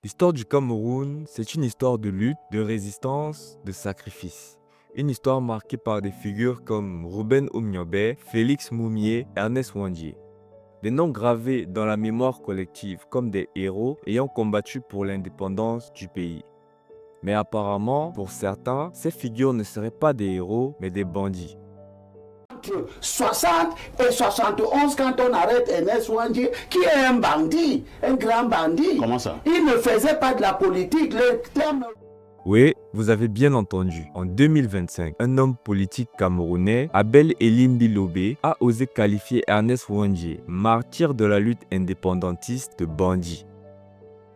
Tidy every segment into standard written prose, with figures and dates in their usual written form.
L'histoire du Cameroun, c'est une histoire de lutte, de résistance, de sacrifice. Une histoire marquée par des figures comme Ruben Umnyobe, Félix Moumié, Ernest Ouandié. Des noms gravés dans la mémoire collective comme des héros ayant combattu pour l'indépendance du pays. Mais apparemment, pour certains, ces figures ne seraient pas des héros, mais des bandits. Entre 60 et 71, quand on arrête Ernest Ouandié, qui est un bandit, un grand bandit. Comment ça? Il ne faisait pas de la politique. Le terme... Oui, vous avez bien entendu. En 2025, un homme politique camerounais, Abel Elimbi Lobé, a osé qualifier Ernest Ouandié, martyr de la lutte indépendantiste, de bandit.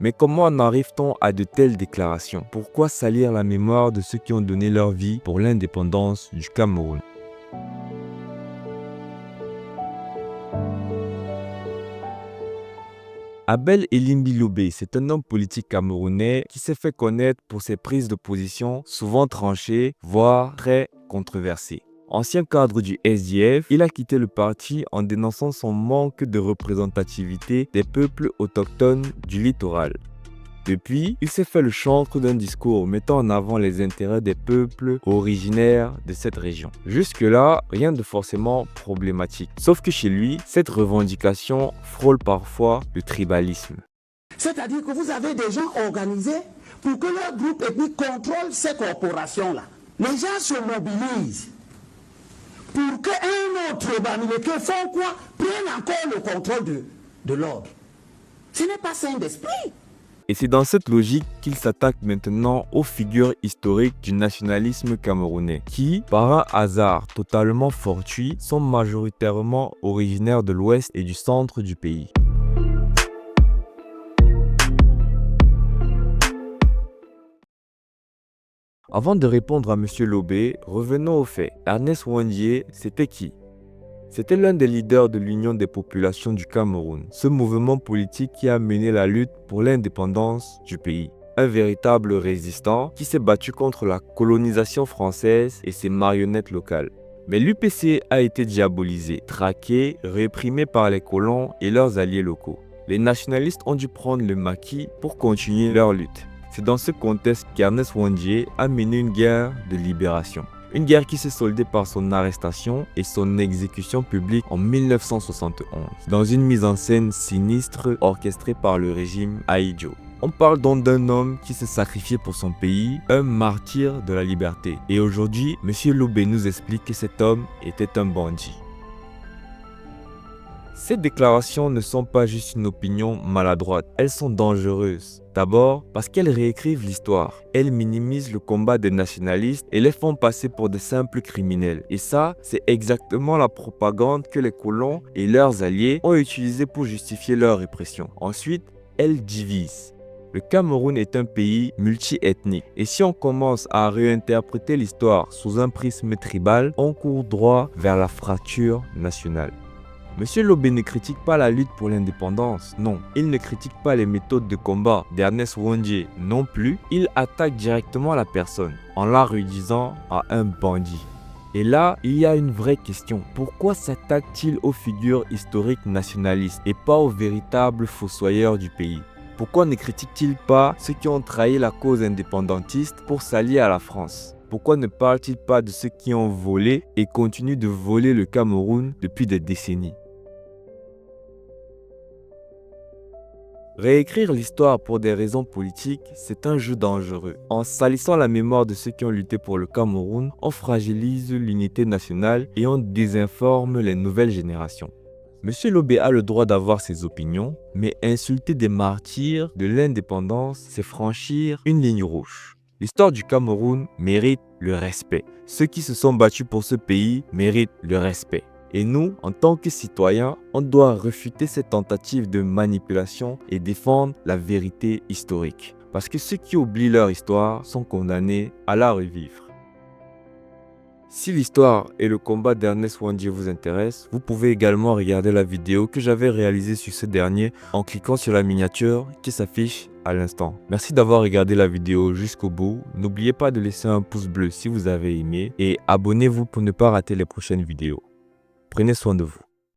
Mais comment en arrive-t-on à de telles déclarations? Pourquoi salir la mémoire de ceux qui ont donné leur vie pour l'indépendance du Cameroun? Abel Elimbi Lobé, c'est un homme politique camerounais qui s'est fait connaître pour ses prises de position souvent tranchées, voire très controversées. Ancien cadre du SDF, il a quitté le parti en dénonçant son manque de représentativité des peuples autochtones du littoral. Depuis, il s'est fait le chantre d'un discours mettant en avant les intérêts des peuples originaires de cette région. Jusque-là, rien de forcément problématique. Sauf que chez lui, cette revendication frôle parfois le tribalisme. C'est-à-dire que vous avez des gens organisés pour que leur groupe ethnique contrôle ces corporations-là. Les gens se mobilisent pour qu'un autre Bamileke font quoi? Prenne encore le contrôle de l'ordre. Ce n'est pas sain d'esprit. Et c'est dans cette logique qu'il s'attaque maintenant aux figures historiques du nationalisme camerounais, qui, par un hasard totalement fortuit, sont majoritairement originaires de l'ouest et du centre du pays. Avant de répondre à M. Lobé, revenons aux faits. Ernest Ouandié, c'était qui? C'était l'un des leaders de l'Union des populations du Cameroun, ce mouvement politique qui a mené la lutte pour l'indépendance du pays. Un véritable résistant qui s'est battu contre la colonisation française et ses marionnettes locales. Mais l'UPC a été diabolisé, traqué, réprimé par les colons et leurs alliés locaux. Les nationalistes ont dû prendre le maquis pour continuer leur lutte. C'est dans ce contexte qu'Ernest Ouandié a mené une guerre de libération. Une guerre qui s'est soldée par son arrestation et son exécution publique en 1971, dans une mise en scène sinistre orchestrée par le régime Ahidjo. On parle donc d'un homme qui s'est sacrifié pour son pays, un martyr de la liberté. Et aujourd'hui, M. Lobé nous explique que cet homme était un bandit. Ces déclarations ne sont pas juste une opinion maladroite, elles sont dangereuses. D'abord, parce qu'elles réécrivent l'histoire. Elles minimisent le combat des nationalistes et les font passer pour de simples criminels. Et ça, c'est exactement la propagande que les colons et leurs alliés ont utilisée pour justifier leur répression. Ensuite, elles divisent. Le Cameroun est un pays multi-ethnique. Et si on commence à réinterpréter l'histoire sous un prisme tribal, on court droit vers la fracture nationale. M. Lobé ne critique pas la lutte pour l'indépendance, non. Il ne critique pas les méthodes de combat d'Ernest Ouandié, non plus. Il attaque directement la personne, en la réduisant à un bandit. Et là, il y a une vraie question. Pourquoi s'attaque-t-il aux figures historiques nationalistes et pas aux véritables fossoyeurs du pays? Pourquoi ne critique-t-il pas ceux qui ont trahi la cause indépendantiste pour s'allier à la France? Pourquoi ne parle-t-il pas de ceux qui ont volé et continuent de voler le Cameroun depuis des décennies? Réécrire l'histoire pour des raisons politiques, c'est un jeu dangereux. En salissant la mémoire de ceux qui ont lutté pour le Cameroun, on fragilise l'unité nationale et on désinforme les nouvelles générations. M. Lobé a le droit d'avoir ses opinions, mais insulter des martyrs de l'indépendance, c'est franchir une ligne rouge. L'histoire du Cameroun mérite le respect. Ceux qui se sont battus pour ce pays méritent le respect. Et nous, en tant que citoyens, on doit refuter cette tentative de manipulation et défendre la vérité historique. Parce que ceux qui oublient leur histoire sont condamnés à la revivre. Si l'histoire et le combat d'Ernest Ouandié vous intéressent, vous pouvez également regarder la vidéo que j'avais réalisée sur ce dernier en cliquant sur la miniature qui s'affiche à l'instant. Merci d'avoir regardé la vidéo jusqu'au bout. N'oubliez pas de laisser un pouce bleu si vous avez aimé et abonnez-vous pour ne pas rater les prochaines vidéos. Prenez soin de vous.